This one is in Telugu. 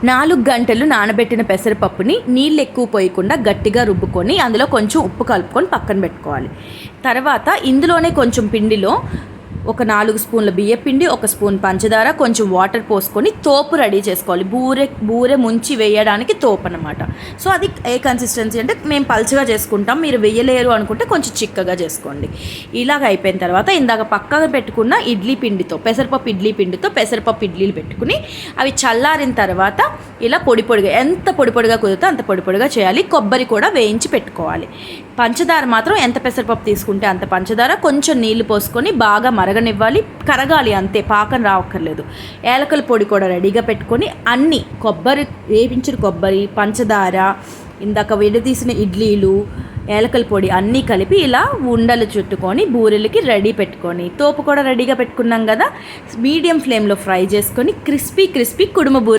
4 గంటలు నానబెట్టిన పెసరపప్పుని నీళ్ళు ఎక్కువ పోయకుండా గట్టిగా రుబ్బుకొని అందులో కొంచెం ఉప్పు కలుపుకొని పక్కన పెట్టుకోవాలి. తర్వాత ఇందులోనే కొంచెం పిండిలో ఒక 4 స్పూన్ల బియ్యపిండి, 1 స్పూన్ పంచదార, కొంచెం వాటర్ పోసుకొని తోపు రెడీ చేసుకోవాలి. బూరె ముంచి వేయడానికి తోపు అనమాట. సో అది ఏ కన్సిస్టెన్సీ అంటే మేము పల్చగా చేసుకుంటాం, మీరు వేయలేరు అనుకుంటే కొంచెం చిక్కగా చేసుకోండి. ఇలాగ అయిపోయిన తర్వాత ఇందాక పక్కన పెట్టుకున్న ఇడ్లీ పిండితో, పెసరపప్పు ఇడ్లీ పిండితో పెసరపప్పు ఇడ్లీలు పెట్టుకుని అవి చల్లారిన తర్వాత ఇలా పొడిగా, ఎంత పొడిగా కుదిరితే అంత పొడిగా చేయాలి. కొబ్బరి కూడా వేయించి పెట్టుకోవాలి. పంచదార మాత్రం ఎంత పెసరపప్పు తీసుకుంటే అంత పంచదార, కొంచెం నీళ్లు పోసుకొని బాగా మరగనివ్వాలి, కరగాలి అంతే, పాకం రావక్కర్లేదు. ఏలకల పొడి కూడా రెడీగా పెట్టుకొని అన్నీ వేపించిన కొబ్బరి, పంచదార, ఇందాక విడదీసిన ఇడ్లీలు, ఏలకల పొడి అన్నీ కలిపి ఇలా ఉండలు చుట్టుకొని బూరెలకి రెడీ పెట్టుకొని, తోపు కూడా రెడీగా పెట్టుకున్నాం కదా, మీడియం ఫ్లేమ్లో ఫ్రై చేసుకొని క్రిస్పీ కుడుము బూరె